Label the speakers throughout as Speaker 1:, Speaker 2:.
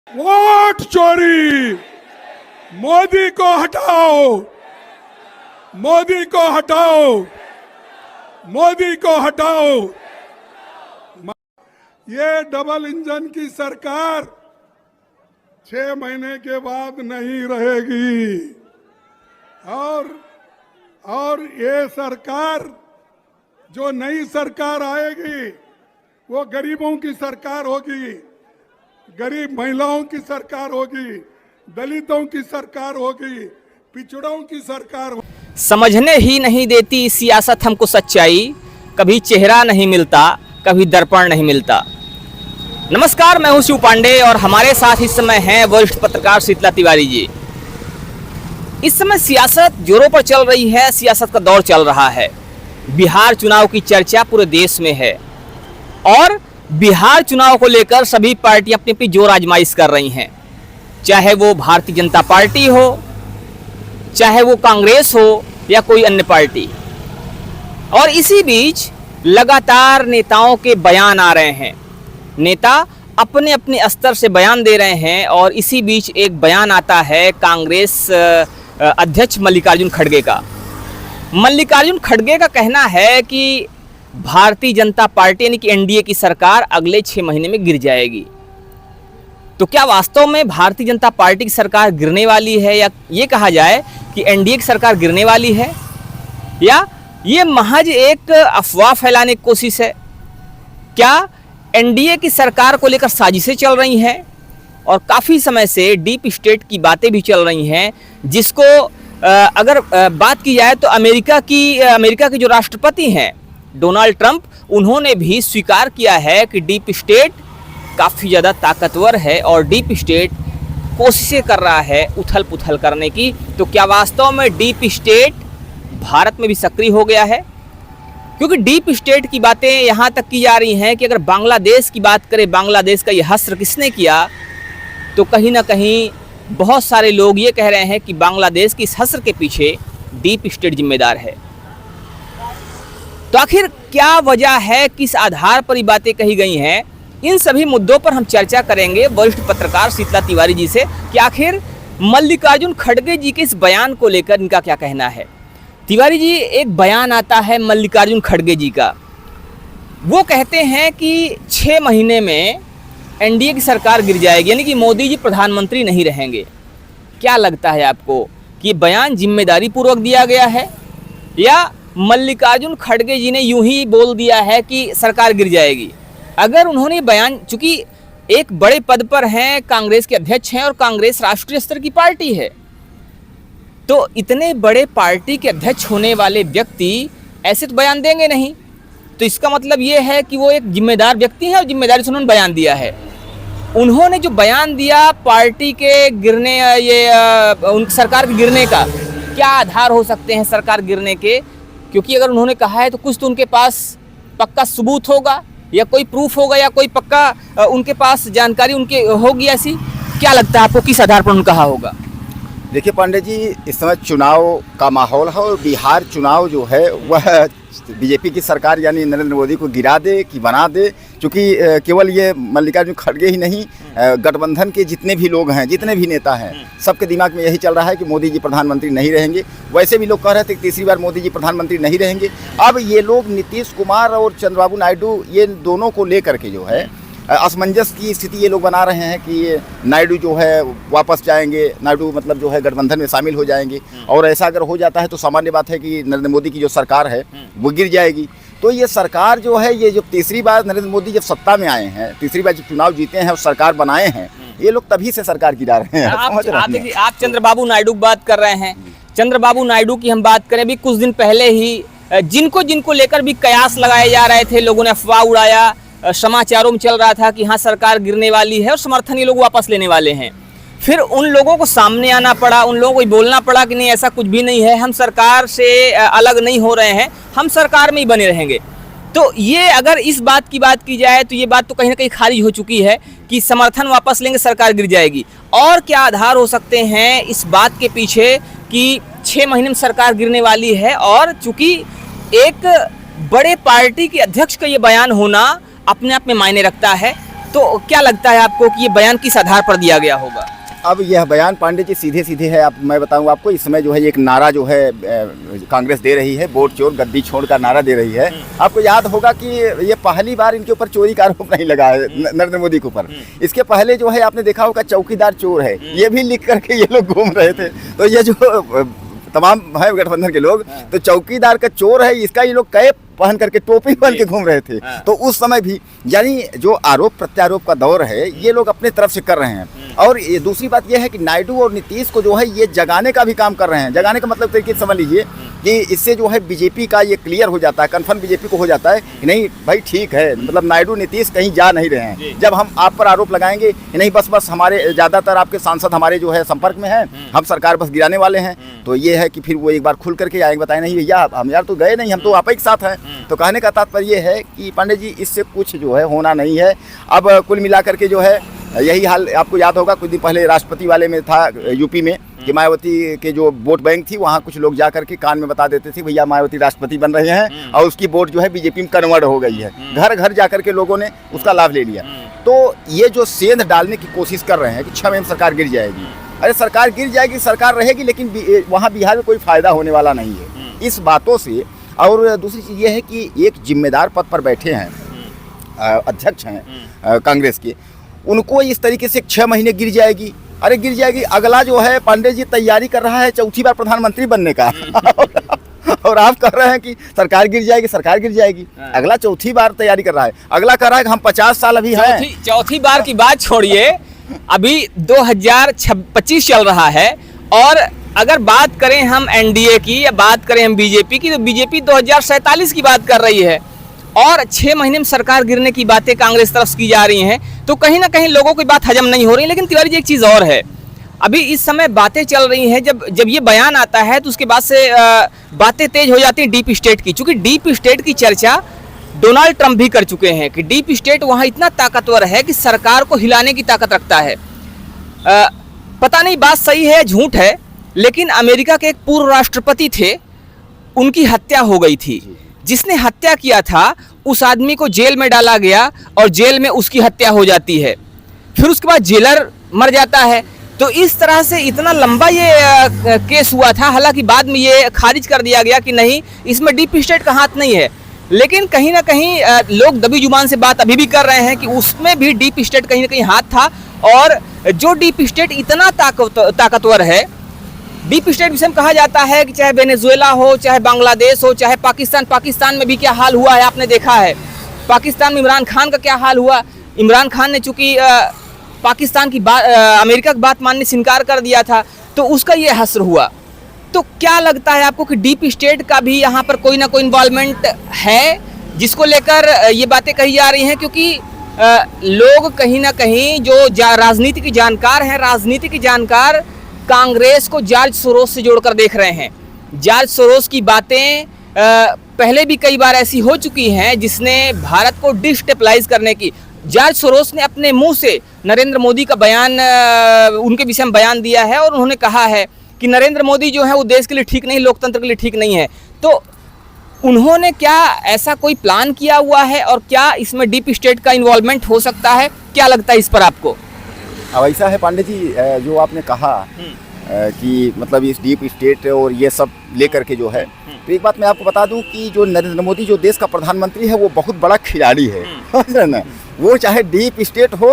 Speaker 1: Vote चोरी, मोदी को हटाओ, मोदी को हटाओ, मोदी को हटाओ। ये डबल इंजन की सरकार 6 महीने के बाद नहीं रहेगी और ये सरकार, जो नई सरकार आएगी वो गरीबों की सरकार होगी, गरीब महिलाओं की सरकार होगी, दलितों की सरकार होगी, पिछड़ों की सरकार होगी।
Speaker 2: समझने ही नहीं देती सियासत हमको सच्चाई, कभी चेहरा नहीं मिलता, कभी दर्पण नहीं मिलता। नमस्कार, मैं हूं शिव पांडे और हमारे साथ इस समय हैं वरिष्ठ पत्रकार शीतला तिवारी जी। इस समय सियासत जोरों पर चल रही है, सियासत का दौर चल रहा है। बिहार चुनाव की चर्चा पूरे देश में है और बिहार चुनाव को लेकर सभी पार्टियां अपनी अपनी जोर आजमाइश कर रही हैं, चाहे वो भारतीय जनता पार्टी हो, चाहे वो कांग्रेस हो या कोई अन्य पार्टी। और इसी बीच लगातार नेताओं के बयान आ रहे हैं, नेता अपने अपने स्तर से बयान दे रहे हैं। और इसी बीच एक बयान आता है कांग्रेस अध्यक्ष मल्लिकार्जुन खड़गे का। मल्लिकार्जुन खड़गे का कहना है कि भारतीय जनता पार्टी यानी कि एनडीए की सरकार अगले 6 महीने में गिर जाएगी। तो क्या वास्तव में भारतीय जनता पार्टी की सरकार गिरने वाली है, या ये कहा जाए कि एनडीए की सरकार गिरने वाली है, या ये महज एक अफवाह फैलाने की कोशिश है? क्या एनडीए की सरकार को लेकर साजिशें चल रही हैं? और काफ़ी समय से डीप स्टेट की बातें भी चल रही हैं, जिसको अगर बात की जाए तो अमेरिका के जो राष्ट्रपति हैं डोनाल्ड ट्रंप, उन्होंने भी स्वीकार किया है कि डीप स्टेट काफ़ी ज़्यादा ताकतवर है और डीप स्टेट कोशिशें कर रहा है उथल पुथल करने की। तो क्या वास्तव में डीप स्टेट भारत में भी सक्रिय हो गया है? क्योंकि डीप स्टेट की बातें यहाँ तक की जा रही हैं कि अगर बांग्लादेश की बात करें, बांग्लादेश का ये हश्र किसने किया, तो कहीं ना कहीं बहुत सारे लोग ये कह रहे हैं कि बांग्लादेश की इस हश्र के पीछे डीप स्टेट जिम्मेदार है। तो आखिर क्या वजह है, किस आधार पर ये बातें कही गई हैं, इन सभी मुद्दों पर हम चर्चा करेंगे वरिष्ठ पत्रकार शीतला तिवारी जी से कि आखिर मल्लिकार्जुन खड़गे जी के इस बयान को लेकर इनका क्या कहना है। तिवारी जी, एक बयान आता है मल्लिकार्जुन खड़गे जी का, वो कहते हैं कि 6 महीने में एनडीए की सरकार गिर जाएगी, यानी कि मोदी जी प्रधानमंत्री नहीं रहेंगे। क्या लगता है आपको कि बयान जिम्मेदारी पूर्वक दिया गया है, या मल्लिकार्जुन खड़गे जी ने यूं ही बोल दिया है कि सरकार गिर जाएगी? अगर उन्होंने बयान, चूंकि एक बड़े पद पर हैं, कांग्रेस के अध्यक्ष हैं और कांग्रेस राष्ट्रीय स्तर की पार्टी है, तो इतने बड़े पार्टी के अध्यक्ष होने वाले व्यक्ति ऐसे तो बयान देंगे नहीं। तो इसका मतलब ये है कि वो एक जिम्मेदार व्यक्ति हैं और जिम्मेदारी से उन्होंने बयान दिया है। उन्होंने जो बयान दिया पार्टी के गिरने, उन सरकार के गिरने का क्या आधार हो सकते हैं सरकार गिरने के? क्योंकि अगर उन्होंने कहा है तो कुछ तो उनके पास पक्का सबूत होगा, या कोई प्रूफ होगा, या कोई पक्का उनके पास जानकारी उनके होगी ऐसी। क्या लगता है आपको, किस आधार पर उन्होंने कहा होगा?
Speaker 3: देखिए पांडे जी, इस समय चुनाव का माहौल है और बिहार चुनाव जो है वह बीजेपी की सरकार यानी नरेंद्र मोदी को गिरा दे कि बना दे। क्योंकि केवल ये मल्लिकार्जुन खड़गे ही नहीं, गठबंधन के जितने भी लोग हैं, जितने भी नेता हैं, सबके दिमाग में यही चल रहा है कि मोदी जी प्रधानमंत्री नहीं रहेंगे। वैसे भी लोग कह रहे थे कि तीसरी बार मोदी जी प्रधानमंत्री नहीं रहेंगे। अब ये लोग नीतीश कुमार और चंद्रबाबू नायडू, ये दोनों को लेकर के जो है असमंजस की स्थिति ये लोग बना रहे हैं कि नायडू जो है वापस जाएंगे, नायडू मतलब जो है गठबंधन में शामिल हो जाएंगे, और ऐसा अगर हो जाता है तो सामान्य बात है कि नरेंद्र मोदी की जो सरकार है वो गिर जाएगी। तो ये सरकार जो है, ये जो तीसरी बार नरेंद्र मोदी जब सत्ता में आए हैं, तीसरी बार जब चुनाव जीते हैं और सरकार बनाए हैं, ये लोग तभी से सरकार गिरा रहे हैं।
Speaker 2: आप चंद्रबाबू नायडू की बात कर रहे हैं। चंद्रबाबू नायडू की हम बात करें, अभी कुछ दिन पहले ही जिनको लेकर भी कयास लगाए जा रहे थे, लोगों ने अफवाह उड़ाया, समाचारों में चल रहा था कि हाँ सरकार गिरने वाली है और समर्थन ये लोग वापस लेने वाले हैं। फिर उन लोगों को सामने आना पड़ा, उन लोगों को बोलना पड़ा कि नहीं, ऐसा कुछ भी नहीं है, हम सरकार से अलग नहीं हो रहे हैं, हम सरकार में ही बने रहेंगे। तो ये अगर इस बात की बात की जाए तो ये बात तो कहीं ना कहीं खारिज हो चुकी है कि समर्थन वापस लेंगे, सरकार गिर जाएगी। और क्या आधार हो सकते हैं इस बात के पीछे कि 6 महीने में सरकार गिरने वाली है? और चूंकि एक बड़े पार्टी के अध्यक्ष का ये बयान होना अपने आप में मायने रखता है, तो क्या लगता है आपको कि ये बयान किस आधार पर दिया गया होगा?
Speaker 3: अब यह बयान पांडे जी सीधे सीधे है। अब मैं बताऊं आपको, इस समय जो है एक नारा जो है कांग्रेस दे रही है, वोट चोर गद्दी छोड़ का नारा दे रही है। आपको याद होगा कि ये पहली बार इनके ऊपर चोरी का आरोप नहीं लगा है नरेंद्र मोदी के ऊपर। इसके पहले जो है आपने देखा होगा चौकीदार चोर है, ये भी लिख करके ये लोग घूम रहे थे। तो ये जो तमाम है गठबंधन के लोग, तो चौकीदार का चोर है, इसका ये लोग कैप पहन करके टोपी पहन के घूम रहे थे। तो उस समय भी यानी जो आरोप प्रत्यारोप का दौर है ये लोग अपने तरफ से कर रहे हैं। और ये दूसरी बात ये है कि नायडू और नीतीश को जो है ये जगाने का भी काम कर रहे हैं। जगाने का मतलब तरीके से समझ लीजिए कि इससे जो है बीजेपी का ये क्लियर हो जाता है, कन्फर्म बीजेपी को हो जाता है कि नहीं भाई ठीक है, मतलब नायडू नीतीश कहीं जा नहीं रहे हैं। जब हम आप पर आरोप लगाएंगे कि नहीं बस हमारे ज़्यादातर आपके सांसद हमारे जो है संपर्क में हैं, हम सरकार बस गिराने वाले हैं, तो ये है कि फिर वो एक बार खुल करके आएंगे, बताएं नहीं भैया हम यार तो गए नहीं, हम तो आप ही के साथ हैं। तो कहने का तात्पर्य ये है कि पांडे जी इससे कुछ जो है होना नहीं है। अब कुल मिलाकर के जो है यही हाल आपको याद होगा, कुछ दिन पहले राष्ट्रपति वाले में था यूपी में कि मायावती के जो वोट बैंक थी वहाँ कुछ लोग जा करके कान में बता देते थे भैया मायावती राष्ट्रपति बन रहे हैं, और उसकी वोट जो है बीजेपी में कन्वर्ट हो गई है। घर घर जा करके लोगों ने उसका लाभ ले लिया। तो ये जो सेंध डालने की कोशिश कर रहे हैं कि 6 महीने में सरकार गिर जाएगी, अरे सरकार गिर जाएगी, सरकार रहेगी, लेकिन वहाँ बिहार में कोई फायदा होने वाला नहीं है इस बातों से। और दूसरी चीज़ ये है कि एक जिम्मेदार पद पर बैठे हैं, अध्यक्ष हैं कांग्रेस के, उनको इस तरीके से 6 महीने गिर जाएगी, अरे गिर जाएगी। अगला जो है पांडे जी तैयारी कर रहा है चौथी बार प्रधानमंत्री बनने का और आप कह रहे हैं कि सरकार गिर जाएगी, सरकार गिर जाएगी। अगला चौथी बार तैयारी कर रहा है, अगला कह रहा है कि हम 50 साल अभी हैं।
Speaker 2: चौथी बार की बात छोड़िए, अभी 2025 चल रहा है, और अगर बात करें हम एनडीए की या बात करें हम बीजेपी की, तो बीजेपी 2047 की बात कर रही है, और 6 महीने में सरकार गिरने की बातें कांग्रेस तरफ से की जा रही हैं। तो कहीं ना कहीं लोगों की बात हजम नहीं हो रही। लेकिन तिवारी जी एक चीज़ और है, अभी इस समय बातें चल रही हैं, जब ये बयान आता है तो उसके बाद से बातें तेज हो जाती हैं डीप स्टेट की। चूंकि डीप स्टेट की चर्चा डोनाल्ड ट्रंप भी कर चुके हैं कि डीप स्टेट वहाँ इतना ताकतवर है कि सरकार को हिलाने की ताकत रखता है। पता नहीं बात सही है या झूठ है, लेकिन अमेरिका के एक पूर्व राष्ट्रपति थे, उनकी हत्या हो गई थी। जिसने हत्या किया था उस आदमी को जेल में डाला गया, और जेल में उसकी हत्या हो जाती है, फिर उसके बाद जेलर मर जाता है। तो इस तरह से इतना लंबा ये केस हुआ था। हालांकि बाद में ये खारिज कर दिया गया कि नहीं, इसमें डीप स्टेट का हाथ नहीं है। लेकिन कहीं ना कहीं लोग दबी जुबान से बात अभी भी कर रहे हैं कि उसमें भी डीप स्टेट कहीं ना कहीं हाथ था। और जो डीप स्टेट इतना ताकतवर है, डीप स्टेट विषय में कहा जाता है कि चाहे वेनेजुएला हो, चाहे बांग्लादेश हो, चाहे पाकिस्तान में भी क्या हाल हुआ है आपने देखा है। पाकिस्तान में इमरान खान का क्या हाल हुआ। इमरान खान ने चूंकि पाकिस्तान की बात, अमेरिका की बात मानने से इनकार कर दिया था, तो उसका ये हश्र हुआ। तो क्या लगता है आपको कि डीप स्टेट का भी यहाँ पर कोई ना कोई इन्वॉल्वमेंट है, जिसको लेकर ये बातें कही जा रही हैं? क्योंकि लोग कहीं ना कहीं जो राजनीति के जानकार हैं, राजनीति के जानकार कांग्रेस को जॉर्ज सोरोस से जोड़कर देख रहे हैं। जॉर्ज सोरोस की बातें पहले भी कई बार ऐसी हो चुकी हैं जिसने भारत को डिस्टेबलाइज करने की। जॉर्ज सोरोस ने अपने मुंह से नरेंद्र मोदी का बयान, उनके विषय में बयान दिया है, और उन्होंने कहा है कि नरेंद्र मोदी जो है वो देश के लिए ठीक नहीं, लोकतंत्र के लिए ठीक नहीं है। तो उन्होंने क्या ऐसा कोई प्लान किया हुआ है, और क्या इसमें डीप स्टेट का इन्वॉल्वमेंट हो सकता है? क्या लगता है इस पर आपको?
Speaker 3: अब ऐसा है पांडे जी, जो आपने कहा कि मतलब इस डीप स्टेट और ये सब लेकर के जो है, तो एक बात मैं आपको बता दूं कि जो नरेंद्र मोदी जो देश का प्रधानमंत्री है वो बहुत बड़ा खिलाड़ी है ना। वो चाहे डीप स्टेट हो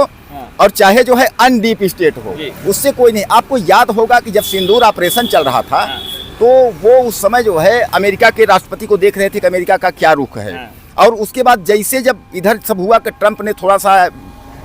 Speaker 3: और चाहे जो है अनडीप स्टेट हो, उससे कोई नहीं। आपको याद होगा कि जब सिंदूर ऑपरेशन चल रहा था तो वो उस समय जो है अमेरिका के राष्ट्रपति को देख रहे थे कि अमेरिका का क्या रुख है। और उसके बाद जैसे जब इधर सब हुआ कि ट्रंप ने थोड़ा सा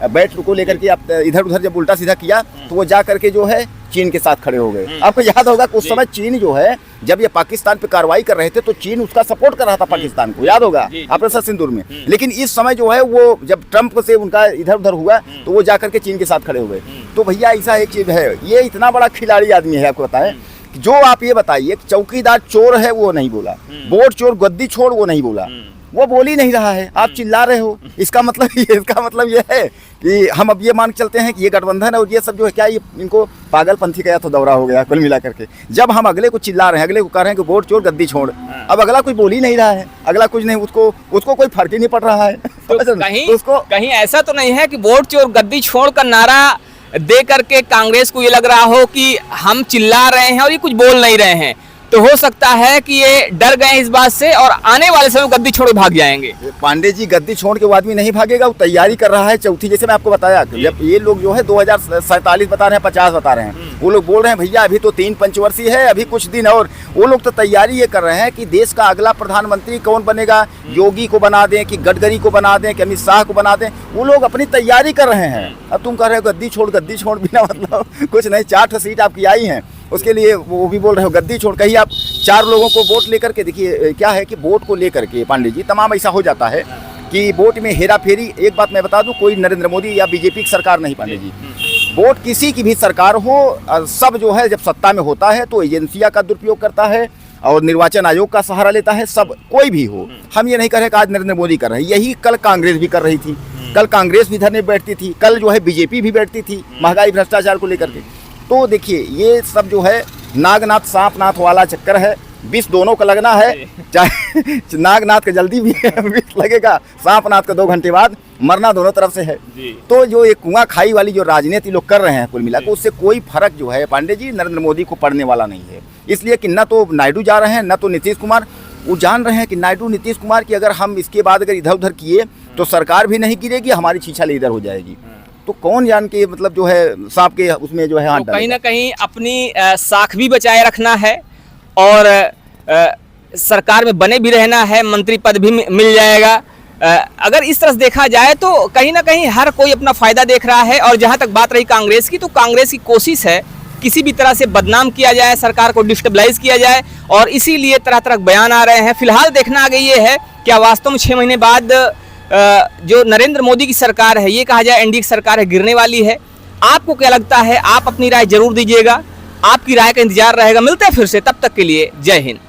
Speaker 3: बैठ को लेकर के आप इधर उधर जब उल्टा सीधा किया, तो वो जा करके जो है चीन के साथ खड़े हो गए। आपको याद होगा कि उस समय चीन जो है जब ये पाकिस्तान पे कार्रवाई कर रहे थे तो चीन उसका सपोर्ट कर रहा था पाकिस्तान को, याद होगा ऑपरेशन सिंदूर में। लेकिन इस समय जो है वो जब ट्रंप से उनका इधर उधर हुआ तो वो जा करके चीन के साथ खड़े हो गए। तो भैया ऐसा एक चीज है, ये इतना बड़ा खिलाड़ी आदमी है। आपको बताएं, जो आप ये बताइए चौकीदार चोर है वो नहीं बोला, वोट चोर गद्दी छोड़ वो नहीं बोला, वो बोल ही नहीं रहा है, आप चिल्ला रहे हो। इसका मतलब ये है कि हम अब ये मान के चलते हैं कि ये गठबंधन है और ये सब जो है क्या, ये इनको पागलपंथी का या तो दौरा हो गया कुल मिला करके। जब हम अगले को चिल्ला रहे हैं, अगले को कह रहे हैं कि वोट चोर गद्दी छोड़, अब अगला कोई बोल ही नहीं रहा है, अगला कुछ नहीं, उसको कोई फर्क ही नहीं पड़ रहा है।
Speaker 2: तो कहीं ऐसा तो नहीं है कि वोट चोर गद्दी छोड़ का नारा दे करके कांग्रेस को ये लग रहा हो कि हम चिल्ला रहे हैं और ये कुछ बोल नहीं रहे हैं, तो हो सकता है कि ये डर गए इस बात से और आने वाले समय गद्दी छोड़ भाग जाएंगे।
Speaker 3: पांडे जी, गद्दी छोड़ के वो आदमी नहीं भागेगा, वो तैयारी कर रहा है चौथी। जैसे मैं आपको बताया, जब ये लोग जो है 2047 बता रहे हैं, 50 बता रहे हैं, वो लोग बोल रहे हैं भैया अभी तो 3 पंचवर्षीय है, अभी कुछ दिन और। वो लोग तो तैयारी ये कर रहे हैं कि देश का अगला प्रधानमंत्री कौन बनेगा, योगी को बना दें कि गडकरी को बना दें कि अमित शाह को बना दें, वो लोग अपनी तैयारी कर रहे हैं। अब तुम कह रहे हो गद्दी छोड़, बिना मतलब कुछ नहीं। 4 सीट आपकी आई हैं, उसके लिए वो भी बोल रहे हो गद्दी छोड़। कहीं आप 4 लोगों को वोट लेकर के देखिए, क्या है कि वोट को लेकर के पांडे जी तमाम ऐसा हो जाता है कि वोट में हेरा फेरी। एक बात मैं बता दूं, कोई नरेंद्र मोदी या बीजेपी की सरकार नहीं पांडे जी, वोट किसी की भी सरकार हो, सब जो है जब सत्ता में होता है तो एजेंसियां का दुरुपयोग करता है और निर्वाचन आयोग का सहारा लेता है, सब कोई भी हो। हम ये नहीं कह रहे कि आज नरेंद्र मोदी कर रहे हैं, यही कल कांग्रेस भी कर रही थी, कल कांग्रेस भी धरने बैठती थी, कल जो है बीजेपी भी बैठती थी महंगाई भ्रष्टाचार को लेकर के। तो देखिए ये सब जो है नागनाथ सांपनाथ वाला चक्कर है, विष दोनों का लगना है, चाहे नागनाथ का जल्दी भी विष लगेगा, सांपनाथ का 2 घंटे बाद मरना दोनों तरफ से है। तो जो ये कुआं खाई वाली जो राजनीति लोग कर रहे हैं कुल मिलाकर, उससे कोई फर्क जो है पांडे जी नरेंद्र मोदी को पड़ने वाला नहीं है। इसलिए कि न तो नायडू जा रहे हैं न तो नीतीश कुमार, वो जान रहे हैं कि नायडू नीतीश कुमार की अगर हम इसके बाद अगर इधर उधर किए तो सरकार भी नहीं गिरेगी, हमारी छीछा इधर हो जाएगी। तो कौन जान के मतलब जो है सांप के उसमें जो है हाथ
Speaker 2: तो कहीं ना कहीं अपनी साख भी बचाए रखना है और सरकार में बने भी रहना है, मंत्री पद भी मिल जाएगा। अगर इस तरह से देखा जाए तो कहीं ना कहीं हर कोई अपना फायदा देख रहा है। और जहां तक बात रही कांग्रेस की, तो कांग्रेस की कोशिश है किसी भी तरह से बदनाम किया जाए, सरकार को डिस्टेबलाइज किया जाए, और इसीलिए तरह तरह बयान आ रहे हैं। फिलहाल देखना आगे ये है क्या वास्तव में 6 महीने बाद जो नरेंद्र मोदी की सरकार है, ये कहा जाए एनडीए की सरकार है, गिरने वाली है। आपको क्या लगता है? आप अपनी राय जरूर दीजिएगा, आपकी राय का इंतजार रहेगा। मिलते हैं फिर से, तब तक के लिए जय हिंद।